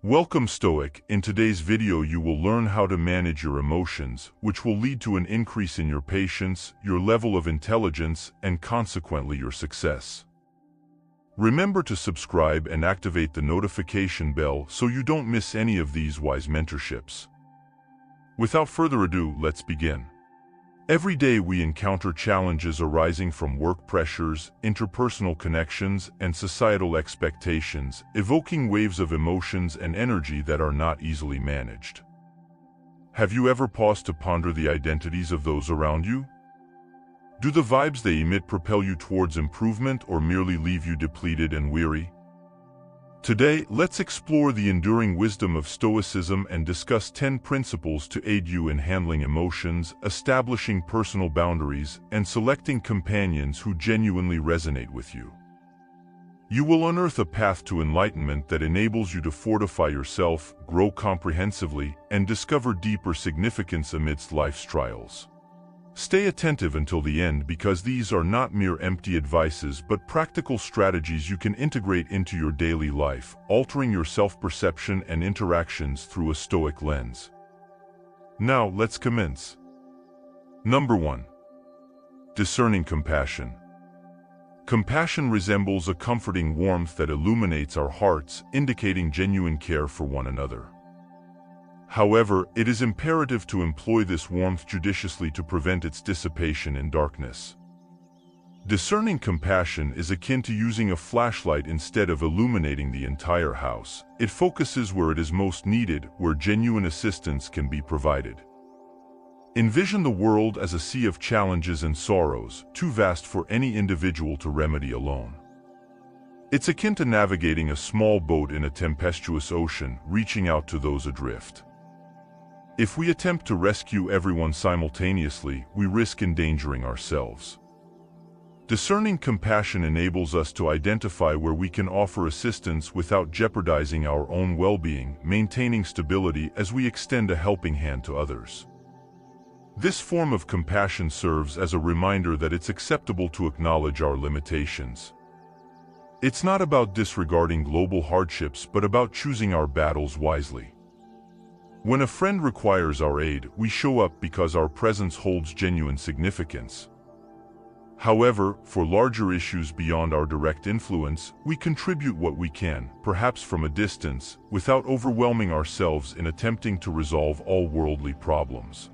Welcome Stoic. In today's video you will learn how to manage your emotions, which will lead to an increase in your patience, your level of intelligence, and consequently your success. Remember to subscribe and activate the notification bell so you don't miss any of these wise mentorships. Without further ado, let's begin. Every day we encounter challenges arising from work pressures, interpersonal connections, and societal expectations, evoking waves of emotions and energy that are not easily managed. Have you ever paused to ponder the identities of those around you? Do the vibes they emit propel you towards improvement or merely leave you depleted and weary? Today, let's explore the enduring wisdom of Stoicism and discuss 10 principles to aid you in handling emotions, establishing personal boundaries, and selecting companions who genuinely resonate with you. You will unearth a path to enlightenment that enables you to fortify yourself, grow comprehensively, and discover deeper significance amidst life's trials. Stay attentive until the end because these are not mere empty advices but practical strategies you can integrate into your daily life, altering your self-perception and interactions through a Stoic lens. Now, let's commence. Number 1. Discerning compassion. Compassion resembles a comforting warmth that illuminates our hearts, indicating genuine care for one another. However, it is imperative to employ this warmth judiciously to prevent its dissipation in darkness. Discerning compassion is akin to using a flashlight instead of illuminating the entire house. It focuses where it is most needed, where genuine assistance can be provided. Envision the world as a sea of challenges and sorrows, too vast for any individual to remedy alone. It's akin to navigating a small boat in a tempestuous ocean, reaching out to those adrift. If we attempt to rescue everyone simultaneously, we risk endangering ourselves. Discerning compassion enables us to identify where we can offer assistance without jeopardizing our own well-being, maintaining stability as we extend a helping hand to others. This form of compassion serves as a reminder that it's acceptable to acknowledge our limitations. It's not about disregarding global hardships but about choosing our battles wisely. When a friend requires our aid, we show up because our presence holds genuine significance. However, for larger issues beyond our direct influence, we contribute what we can, perhaps from a distance, without overwhelming ourselves in attempting to resolve all worldly problems.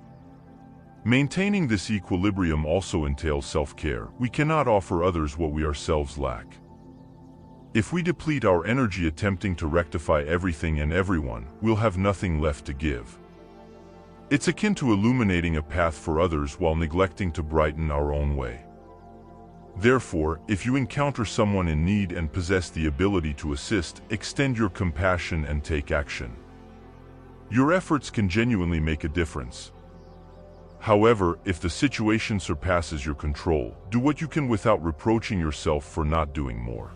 Maintaining this equilibrium also entails self-care. We cannot offer others what we ourselves lack. If we deplete our energy attempting to rectify everything and everyone, we'll have nothing left to give. It's akin to illuminating a path for others while neglecting to brighten our own way. Therefore, if you encounter someone in need and possess the ability to assist, extend your compassion and take action. Your efforts can genuinely make a difference. However, if the situation surpasses your control, do what you can without reproaching yourself for not doing more.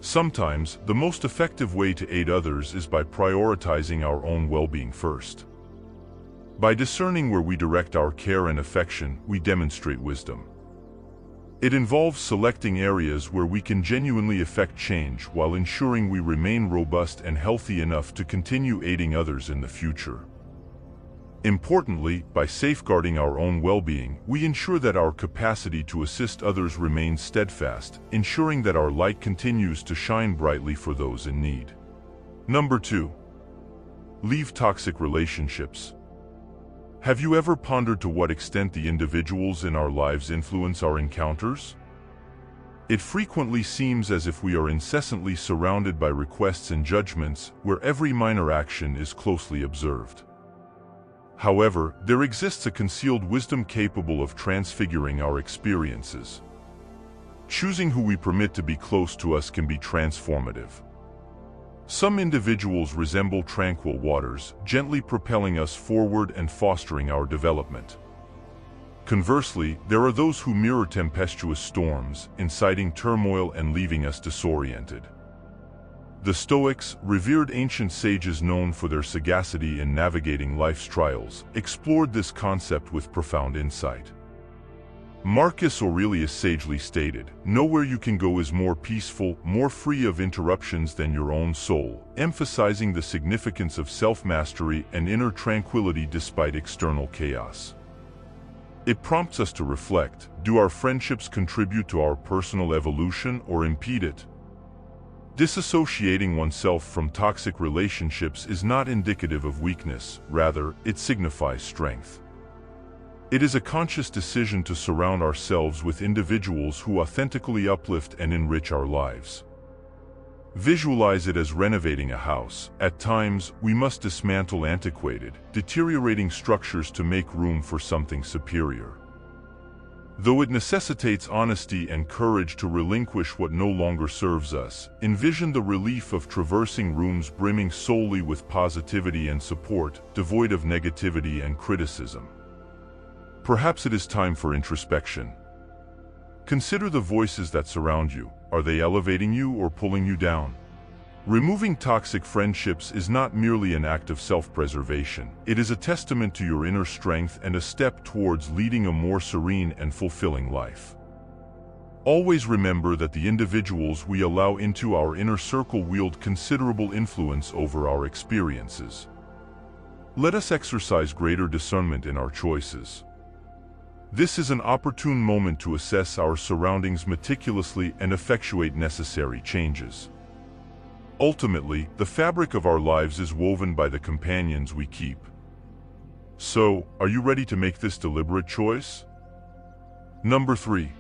Sometimes, the most effective way to aid others is by prioritizing our own well-being first. By discerning where we direct our care and affection, we demonstrate wisdom. It involves selecting areas where we can genuinely effect change while ensuring we remain robust and healthy enough to continue aiding others in the future. Importantly, by safeguarding our own well-being, we ensure that our capacity to assist others remains steadfast, ensuring that our light continues to shine brightly for those in need. Number 2. Leave toxic relationships. Have you ever pondered to what extent the individuals in our lives influence our encounters? It frequently seems as if we are incessantly surrounded by requests and judgments, where every minor action is closely observed. However, there exists a concealed wisdom capable of transfiguring our experiences. Choosing who we permit to be close to us can be transformative. Some individuals resemble tranquil waters, gently propelling us forward and fostering our development. Conversely, there are those who mirror tempestuous storms, inciting turmoil and leaving us disoriented. The Stoics, revered ancient sages known for their sagacity in navigating life's trials, explored this concept with profound insight. Marcus Aurelius sagely stated, "Nowhere you can go is more peaceful, more free of interruptions than your own soul," emphasizing the significance of self-mastery and inner tranquility despite external chaos. It prompts us to reflect, do our friendships contribute to our personal evolution or impede it? Disassociating oneself from toxic relationships is not indicative of weakness, rather, it signifies strength. It is a conscious decision to surround ourselves with individuals who authentically uplift and enrich our lives. Visualize it as renovating a house. At times, we must dismantle antiquated, deteriorating structures to make room for something superior. Though it necessitates honesty and courage to relinquish what no longer serves us, envision the relief of traversing rooms brimming solely with positivity and support, devoid of negativity and criticism. Perhaps it is time for introspection. Consider the voices that surround you. Are they elevating you or pulling you down? Removing toxic friendships is not merely an act of self-preservation. It is a testament to your inner strength and a step towards leading a more serene and fulfilling life. Always remember that the individuals we allow into our inner circle wield considerable influence over our experiences. Let us exercise greater discernment in our choices. This is an opportune moment to assess our surroundings meticulously and effectuate necessary changes. Ultimately, the fabric of our lives is woven by the companions we keep. So, are you ready to make this deliberate choice? Number 3.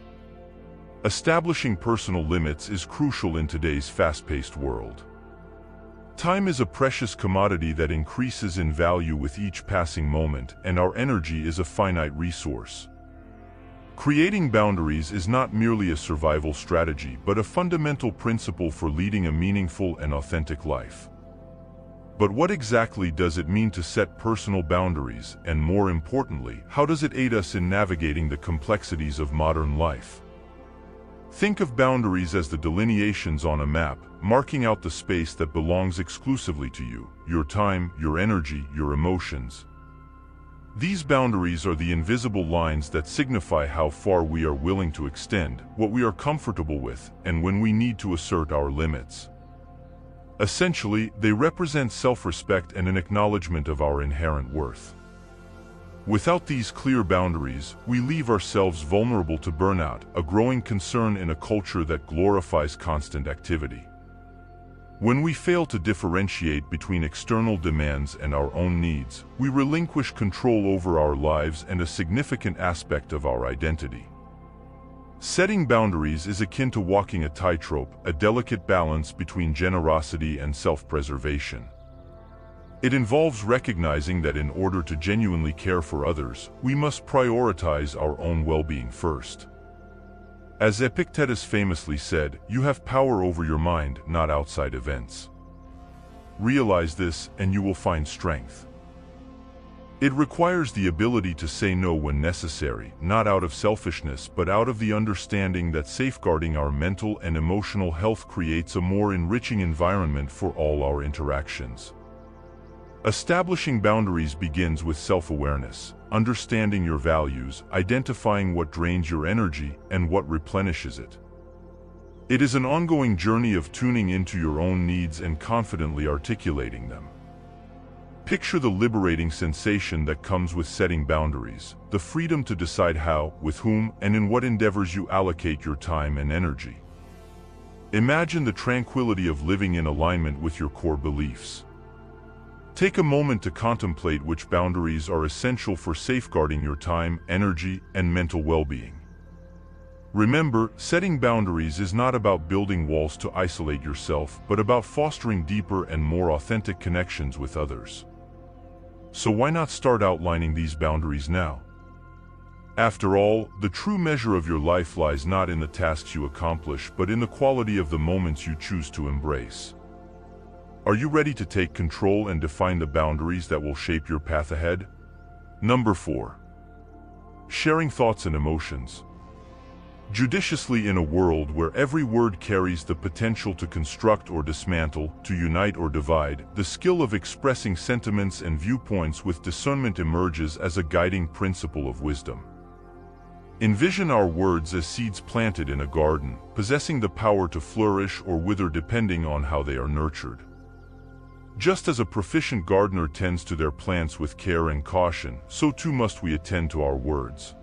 Establishing personal limits is crucial in today's fast-paced world. Time is a precious commodity that increases in value with each passing moment, and our energy is a finite resource. Creating boundaries is not merely a survival strategy, but a fundamental principle for leading a meaningful and authentic life. But what exactly does it mean to set personal boundaries, and more importantly, how does it aid us in navigating the complexities of modern life? Think of boundaries as the delineations on a map, marking out the space that belongs exclusively to you, your time, your energy, your emotions. These boundaries are the invisible lines that signify how far we are willing to extend, what we are comfortable with, and when we need to assert our limits. Essentially, they represent self-respect and an acknowledgement of our inherent worth. Without these clear boundaries, we leave ourselves vulnerable to burnout, a growing concern in a culture that glorifies constant activity. When we fail to differentiate between external demands and our own needs, we relinquish control over our lives and a significant aspect of our identity. Setting boundaries is akin to walking a tightrope, a delicate balance between generosity and self-preservation. It involves recognizing that in order to genuinely care for others, we must prioritize our own well-being first. As Epictetus famously said, you have power over your mind, not outside events. Realize this, and you will find strength. It requires the ability to say no when necessary, not out of selfishness but out of the understanding that safeguarding our mental and emotional health creates a more enriching environment for all our interactions. Establishing boundaries begins with self-awareness, understanding your values, identifying what drains your energy and what replenishes it. It is an ongoing journey of tuning into your own needs and confidently articulating them. Picture the liberating sensation that comes with setting boundaries, the freedom to decide how, with whom, and in what endeavors you allocate your time and energy. Imagine the tranquility of living in alignment with your core beliefs. Take a moment to contemplate which boundaries are essential for safeguarding your time, energy, and mental well-being. Remember, setting boundaries is not about building walls to isolate yourself, but about fostering deeper and more authentic connections with others. So why not start outlining these boundaries now? After all, the true measure of your life lies not in the tasks you accomplish, but in the quality of the moments you choose to embrace. Are you ready to take control and define the boundaries that will shape your path ahead? Number 4. Sharing thoughts and emotions. Judiciously, in a world where every word carries the potential to construct or dismantle, to unite or divide, the skill of expressing sentiments and viewpoints with discernment emerges as a guiding principle of wisdom. Envision our words as seeds planted in a garden, possessing the power to flourish or wither depending on how they are nurtured. Just as a proficient gardener tends to their plants with care and caution, so too must we attend to our words.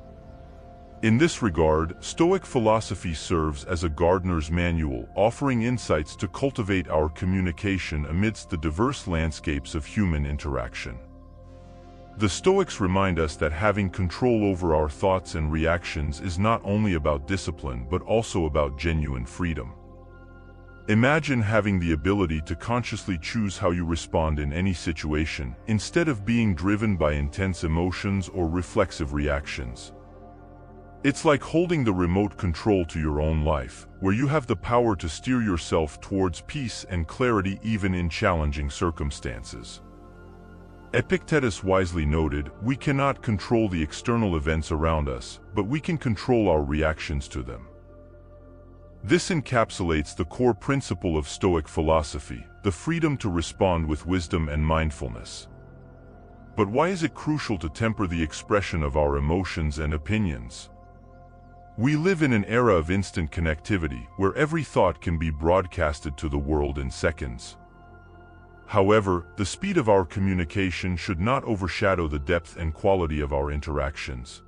In this regard, Stoic philosophy serves as a gardener's manual, offering insights to cultivate our communication amidst the diverse landscapes of human interaction. The Stoics remind us that having control over our thoughts and reactions is not only about discipline but also about genuine freedom. Imagine having the ability to consciously choose how you respond in any situation, instead of being driven by intense emotions or reflexive reactions. It's like holding the remote control to your own life, where you have the power to steer yourself towards peace and clarity even in challenging circumstances. Epictetus wisely noted, "We cannot control the external events around us, but we can control our reactions to them." This encapsulates the core principle of Stoic philosophy, the freedom to respond with wisdom and mindfulness. But why is it crucial to temper the expression of our emotions and opinions? We live in an era of instant connectivity, where every thought can be broadcasted to the world in seconds. However, the speed of our communication should not overshadow the depth and quality of our interactions.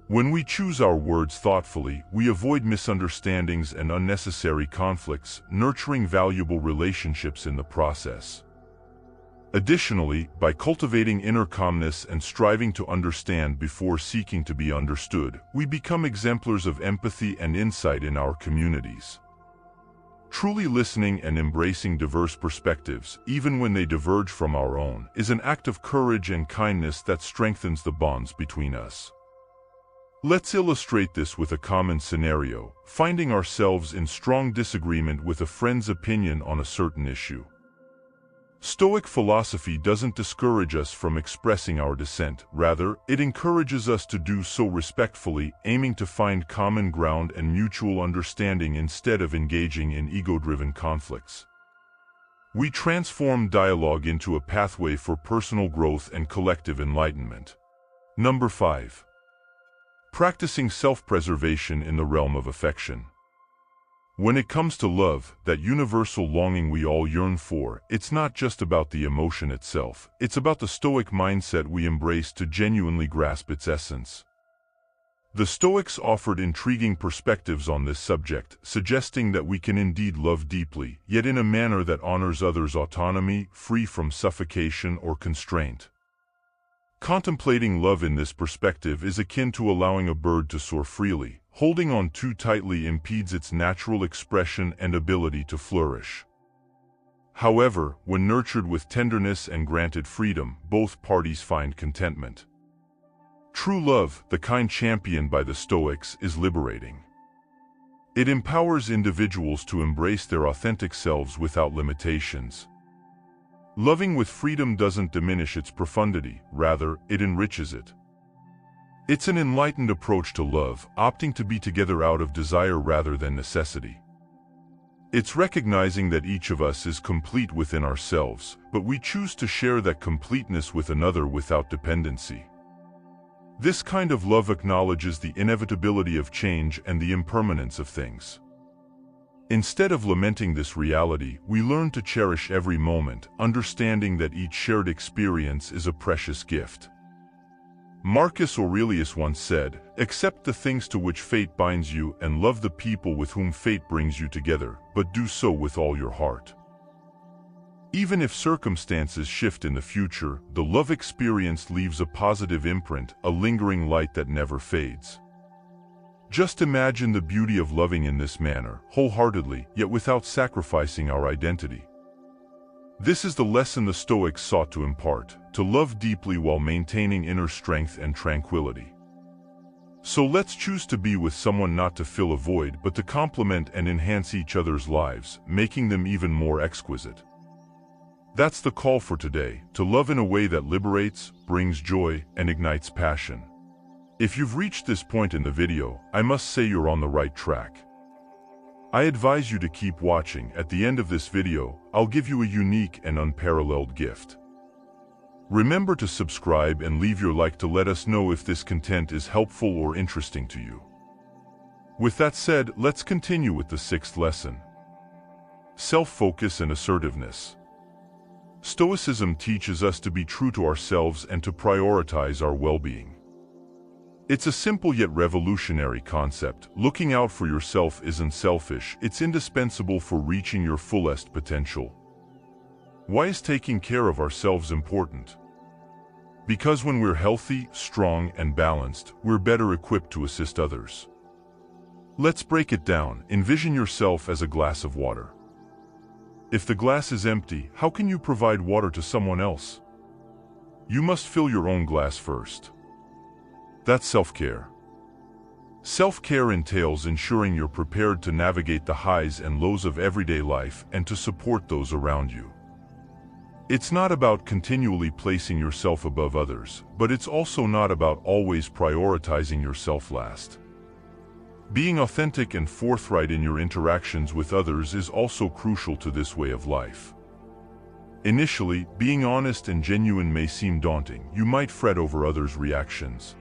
When we choose our words thoughtfully, we avoid misunderstandings and unnecessary conflicts, nurturing valuable relationships in the process. Additionally, by cultivating inner calmness and striving to understand before seeking to be understood, we become exemplars of empathy and insight in our communities. Truly listening and embracing diverse perspectives, even when they diverge from our own, is an act of courage and kindness that strengthens the bonds between us. Let's illustrate this with a common scenario, finding ourselves in strong disagreement with a friend's opinion on a certain issue. Stoic philosophy doesn't discourage us from expressing our dissent. Rather, it encourages us to do so respectfully, aiming to find common ground and mutual understanding instead of engaging in ego-driven conflicts. We transform dialogue into a pathway for personal growth and collective enlightenment. Number 5. Practicing self-preservation in the realm of affection. When it comes to love, that universal longing we all yearn for, it's not just about the emotion itself, it's about the Stoic mindset we embrace to genuinely grasp its essence. The Stoics offered intriguing perspectives on this subject, suggesting that we can indeed love deeply, yet in a manner that honors others' autonomy, free from suffocation or constraint. Contemplating love in this perspective is akin to allowing a bird to soar freely. Holding on too tightly impedes its natural expression and ability to flourish. However, when nurtured with tenderness and granted freedom, both parties find contentment. True love, the kind championed by the Stoics, is liberating. It empowers individuals to embrace their authentic selves without limitations. Loving with freedom doesn't diminish its profundity, rather, it enriches it. It's an enlightened approach to love, opting to be together out of desire rather than necessity. It's recognizing that each of us is complete within ourselves, but we choose to share that completeness with another without dependency. This kind of love acknowledges the inevitability of change and the impermanence of things. Instead of lamenting this reality, we learn to cherish every moment, understanding that each shared experience is a precious gift. Marcus Aurelius once said, "Accept the things to which fate binds you and love the people with whom fate brings you together, but do so with all your heart." Even if circumstances shift in the future, the love experienced leaves a positive imprint, a lingering light that never fades. Just imagine the beauty of loving in this manner, wholeheartedly, yet without sacrificing our identity. This is the lesson the Stoics sought to impart, to love deeply while maintaining inner strength and tranquility. So let's choose to be with someone not to fill a void but to complement and enhance each other's lives, making them even more exquisite. That's the call for today, to love in a way that liberates, brings joy, and ignites passion. If you've reached this point in the video, I must say you're on the right track. I advise you to keep watching. At the end of this video, I'll give you a unique and unparalleled gift. Remember to subscribe and leave your like to let us know if this content is helpful or interesting to you. With that said, let's continue with the sixth lesson. Self-focus and assertiveness. Stoicism teaches us to be true to ourselves and to prioritize our well-being. It's a simple yet revolutionary concept. Looking out for yourself isn't selfish, it's indispensable for reaching your fullest potential. Why is taking care of ourselves important? Because when we're healthy, strong, and balanced, we're better equipped to assist others. Let's break it down. Envision yourself as a glass of water. If the glass is empty, how can you provide water to someone else? You must fill your own glass first. That's self-care. Self-care entails ensuring you're prepared to navigate the highs and lows of everyday life and to support those around you. It's not about continually placing yourself above others, but it's also not about always prioritizing yourself last. Being authentic and forthright in your interactions with others is also crucial to this way of life. Initially, being honest and genuine may seem daunting. You might fret over others' reactions.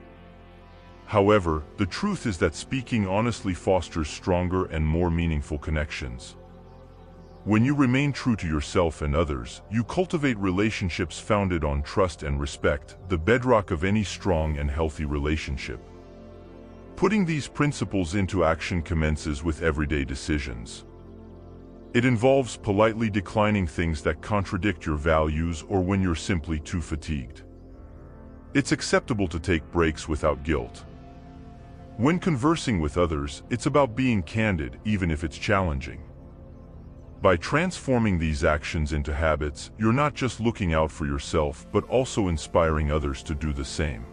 However, the truth is that speaking honestly fosters stronger and more meaningful connections. When you remain true to yourself and others, you cultivate relationships founded on trust and respect, the bedrock of any strong and healthy relationship. Putting these principles into action commences with everyday decisions. It involves politely declining things that contradict your values or when you're simply too fatigued. It's acceptable to take breaks without guilt. When conversing with others, it's about being candid, even if it's challenging. By transforming these actions into habits, you're not just looking out for yourself, but also inspiring others to do the same.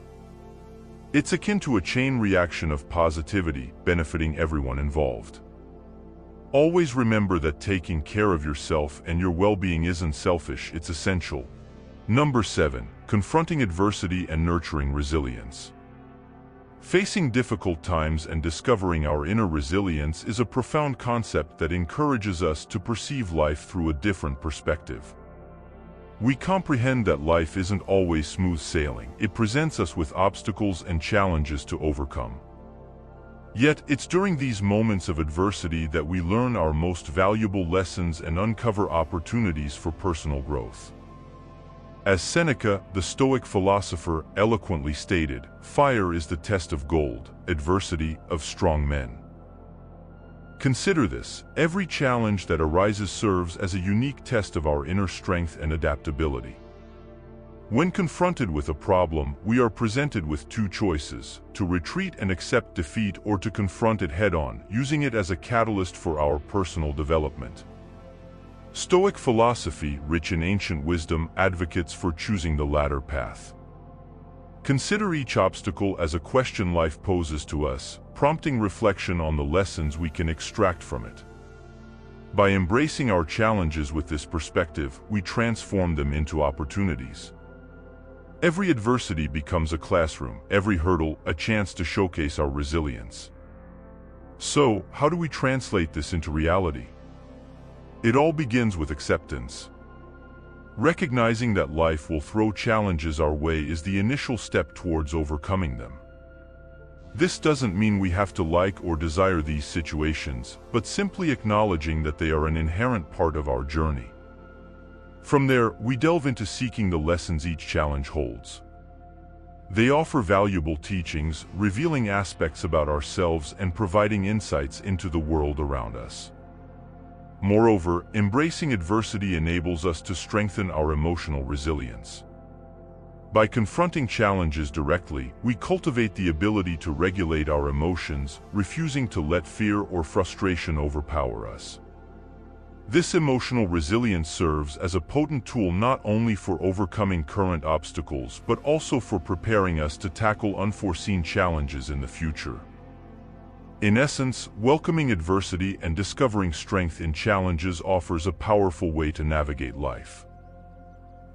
It's akin to a chain reaction of positivity, benefiting everyone involved. Always remember that taking care of yourself and your well-being isn't selfish, it's essential. Number 7. Confronting adversity and nurturing resilience. Facing difficult times and discovering our inner resilience is a profound concept that encourages us to perceive life through a different perspective. We comprehend that life isn't always smooth sailing. It presents us with obstacles and challenges to overcome. Yet, it's during these moments of adversity that we learn our most valuable lessons and uncover opportunities for personal growth. As Seneca, the Stoic philosopher, eloquently stated, "Fire is the test of gold, adversity of strong men." Consider this: every challenge that arises serves as a unique test of our inner strength and adaptability. When confronted with a problem, we are presented with two choices: to retreat and accept defeat, or to confront it head-on, using it as a catalyst for our personal development. Stoic philosophy, rich in ancient wisdom, advocates for choosing the latter path. Consider each obstacle as a question life poses to us, prompting reflection on the lessons we can extract from it. By embracing our challenges with this perspective, we transform them into opportunities. Every adversity becomes a classroom, every hurdle a chance to showcase our resilience. So, how do we translate this into reality? It all begins with acceptance. Recognizing that life will throw challenges our way is the initial step towards overcoming them. This doesn't mean we have to like or desire these situations, but simply acknowledging that they are an inherent part of our journey. From there, we delve into seeking the lessons each challenge holds. They offer valuable teachings, revealing aspects about ourselves and providing insights into the world around us. Moreover, embracing adversity enables us to strengthen our emotional resilience. By confronting challenges directly, we cultivate the ability to regulate our emotions, refusing to let fear or frustration overpower us. This emotional resilience serves as a potent tool not only for overcoming current obstacles but also for preparing us to tackle unforeseen challenges in the future. In essence, welcoming adversity and discovering strength in challenges offers a powerful way to navigate life.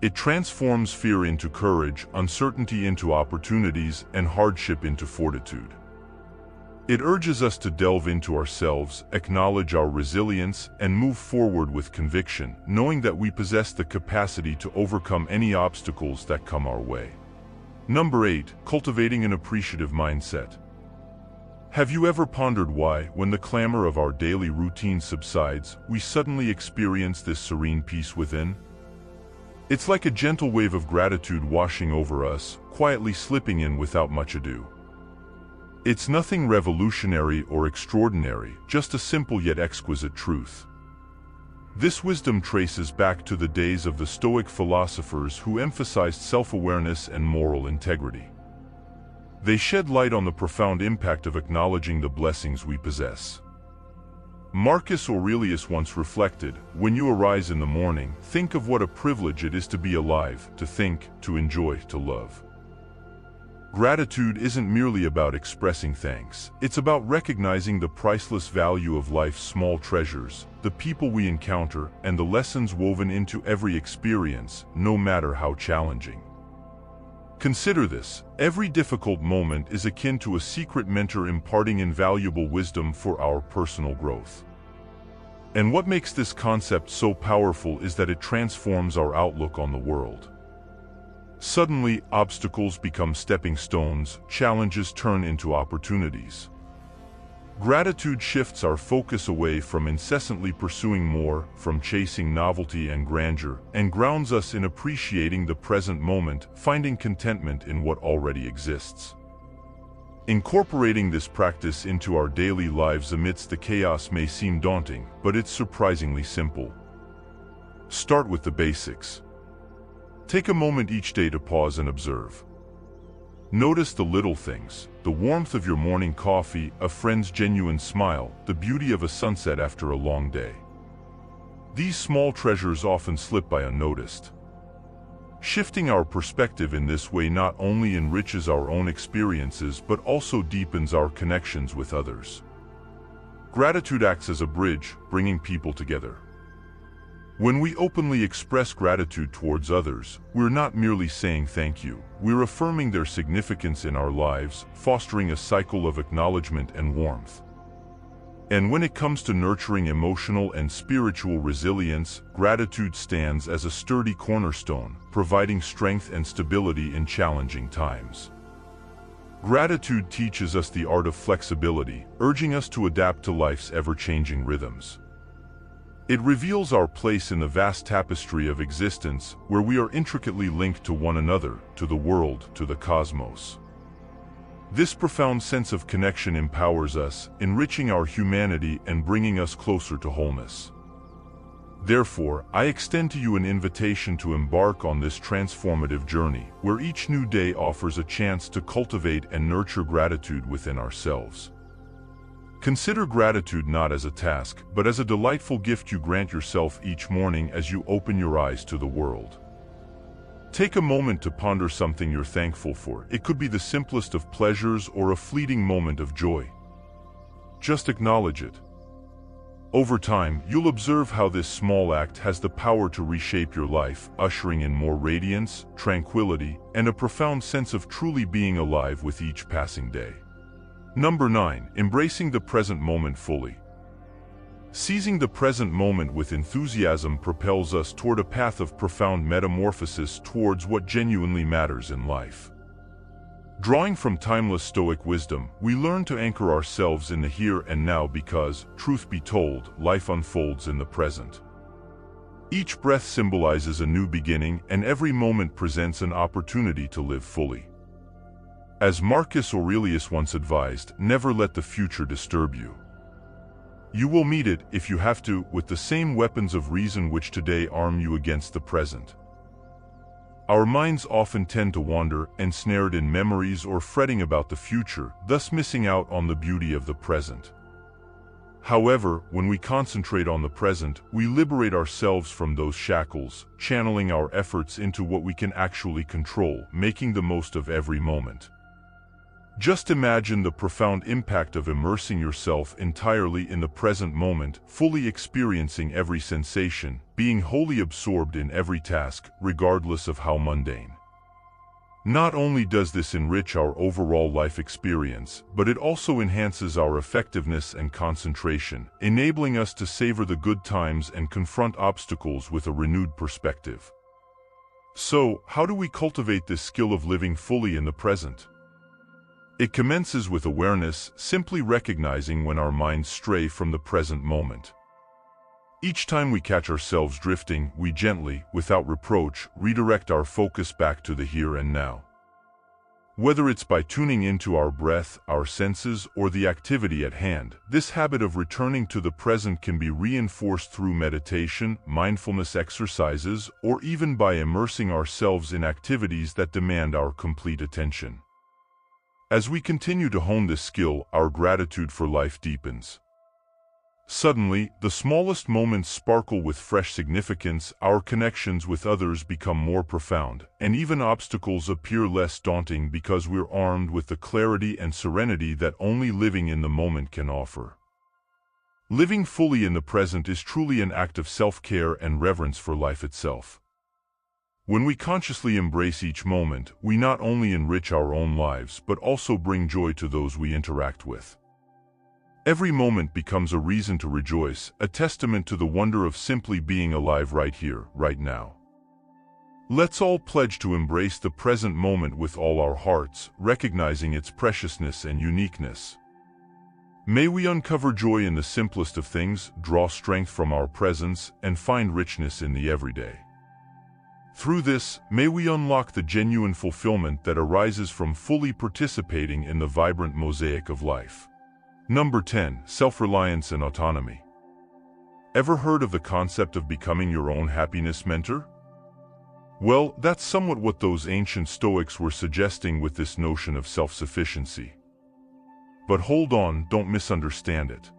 It transforms fear into courage, uncertainty into opportunities, and hardship into fortitude. It urges us to delve into ourselves, acknowledge our resilience, and move forward with conviction, knowing that we possess the capacity to overcome any obstacles that come our way. Number 8. Cultivating an appreciative mindset. Have you ever pondered why, when the clamor of our daily routine subsides, we suddenly experience this serene peace within? It's like a gentle wave of gratitude washing over us, quietly slipping in without much ado. It's nothing revolutionary or extraordinary, just a simple yet exquisite truth. This wisdom traces back to the days of the Stoic philosophers who emphasized self-awareness and moral integrity. They shed light on the profound impact of acknowledging the blessings we possess. Marcus Aurelius once reflected, "When you arise in the morning, think of what a privilege it is to be alive, to think, to enjoy, to love." Gratitude isn't merely about expressing thanks. It's about recognizing the priceless value of life's small treasures, the people we encounter, and the lessons woven into every experience, no matter how challenging. Consider this: every difficult moment is akin to a secret mentor imparting invaluable wisdom for our personal growth. And what makes this concept so powerful is that it transforms our outlook on the world. Suddenly, obstacles become stepping stones, challenges turn into opportunities. Gratitude shifts our focus away from incessantly pursuing more, from chasing novelty and grandeur, and grounds us in appreciating the present moment, finding contentment in what already exists. Incorporating this practice into our daily lives amidst the chaos may seem daunting, but it's surprisingly simple. Start with the basics. Take a moment each day to pause and observe. Notice the little things: the warmth of your morning coffee, a friend's genuine smile, the beauty of a sunset after a long day. These small treasures often slip by unnoticed. Shifting our perspective in this way not only enriches our own experiences but also deepens our connections with others. Gratitude acts as a bridge, bringing people together. When we openly express gratitude towards others, we're not merely saying thank you, we're affirming their significance in our lives, fostering a cycle of acknowledgement and warmth. And when it comes to nurturing emotional and spiritual resilience, gratitude stands as a sturdy cornerstone, providing strength and stability in challenging times. Gratitude teaches us the art of flexibility, urging us to adapt to life's ever-changing rhythms. It reveals our place in the vast tapestry of existence, where we are intricately linked to one another, to the world, to the cosmos. This profound sense of connection empowers us, enriching our humanity and bringing us closer to wholeness. Therefore, I extend to you an invitation to embark on this transformative journey, where each new day offers a chance to cultivate and nurture gratitude within ourselves. Consider gratitude not as a task, but as a delightful gift you grant yourself each morning as you open your eyes to the world. Take a moment to ponder something you're thankful for. It could be the simplest of pleasures or a fleeting moment of joy. Just acknowledge it. Over time, you'll observe how this small act has the power to reshape your life, ushering in more radiance, tranquility, and a profound sense of truly being alive with each passing day. Number 9. Embracing the present moment fully. Seizing the present moment with enthusiasm propels us toward a path of profound metamorphosis towards what genuinely matters in life. Drawing from timeless Stoic wisdom, we learn to anchor ourselves in the here and now because, truth be told, life unfolds in the present. Each breath symbolizes a new beginning, and every moment presents an opportunity to live fully. As Marcus Aurelius once advised, never let the future disturb you. You will meet it, if you have to, with the same weapons of reason which today arm you against the present. Our minds often tend to wander, ensnared in memories or fretting about the future, thus missing out on the beauty of the present. However, when we concentrate on the present, we liberate ourselves from those shackles, channeling our efforts into what we can actually control, making the most of every moment. Just imagine the profound impact of immersing yourself entirely in the present moment, fully experiencing every sensation, being wholly absorbed in every task, regardless of how mundane. Not only does this enrich our overall life experience, but it also enhances our effectiveness and concentration, enabling us to savor the good times and confront obstacles with a renewed perspective. So, how do we cultivate this skill of living fully in the present? It commences with awareness, simply recognizing when our minds stray from the present moment. Each time we catch ourselves drifting, we gently, without reproach, redirect our focus back to the here and now. Whether it's by tuning into our breath, our senses, or the activity at hand, this habit of returning to the present can be reinforced through meditation, mindfulness exercises, or even by immersing ourselves in activities that demand our complete attention. As we continue to hone this skill, our gratitude for life deepens. Suddenly, the smallest moments sparkle with fresh significance, our connections with others become more profound, and even obstacles appear less daunting because we're armed with the clarity and serenity that only living in the moment can offer. Living fully in the present is truly an act of self-care and reverence for life itself. When we consciously embrace each moment, we not only enrich our own lives but also bring joy to those we interact with. Every moment becomes a reason to rejoice, a testament to the wonder of simply being alive right here, right now. Let's all pledge to embrace the present moment with all our hearts, recognizing its preciousness and uniqueness. May we uncover joy in the simplest of things, draw strength from our presence, and find richness in the everyday. Through this, may we unlock the genuine fulfillment that arises from fully participating in the vibrant mosaic of life. Number 10. Self-reliance and autonomy. Ever heard of the concept of becoming your own happiness mentor? Well, that's somewhat what those ancient Stoics were suggesting with this notion of self-sufficiency. But hold on, don't misunderstand it.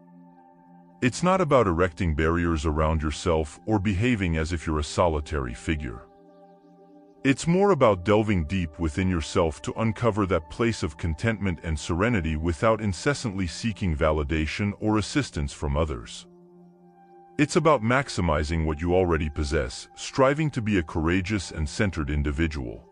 It's not about erecting barriers around yourself or behaving as if you're a solitary figure. It's more about delving deep within yourself to uncover that place of contentment and serenity without incessantly seeking validation or assistance from others. It's about maximizing what you already possess, striving to be a courageous and centered individual.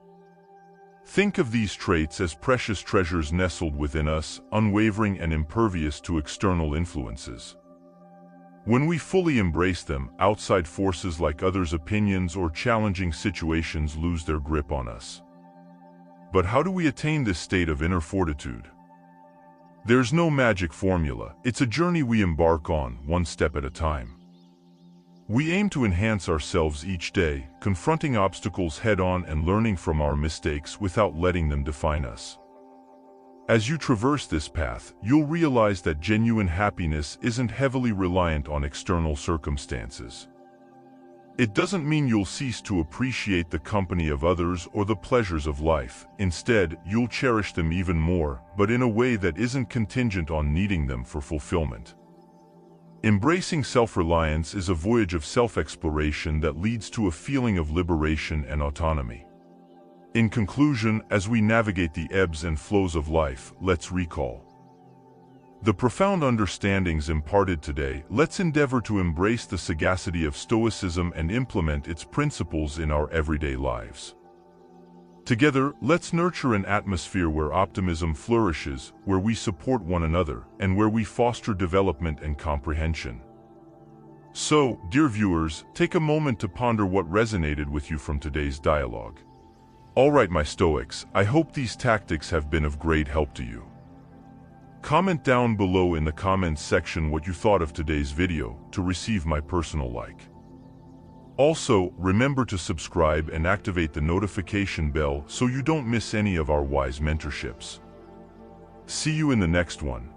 Think of these traits as precious treasures nestled within us, unwavering and impervious to external influences. When we fully embrace them, outside forces like others' opinions or challenging situations lose their grip on us. But how do we attain this state of inner fortitude? There's no magic formula. It's a journey we embark on, one step at a time. We aim to enhance ourselves each day, confronting obstacles head-on and learning from our mistakes without letting them define us. As you traverse this path, you'll realize that genuine happiness isn't heavily reliant on external circumstances. It doesn't mean you'll cease to appreciate the company of others or the pleasures of life. Instead, you'll cherish them even more, but in a way that isn't contingent on needing them for fulfillment. Embracing self-reliance is a voyage of self-exploration that leads to a feeling of liberation and autonomy. In conclusion, as we navigate the ebbs and flows of life, let's recall the profound understandings imparted today. Let's endeavor to embrace the sagacity of Stoicism and implement its principles in our everyday lives. Together, let's nurture an atmosphere where optimism flourishes, where we support one another, and where we foster development and comprehension. So, dear viewers, take a moment to ponder what resonated with you from today's dialogue. Alright, my Stoics, I hope these tactics have been of great help to you. Comment down below in the comments section what you thought of today's video to receive my personal like. Also, remember to subscribe and activate the notification bell so you don't miss any of our wise mentorships. See you in the next one.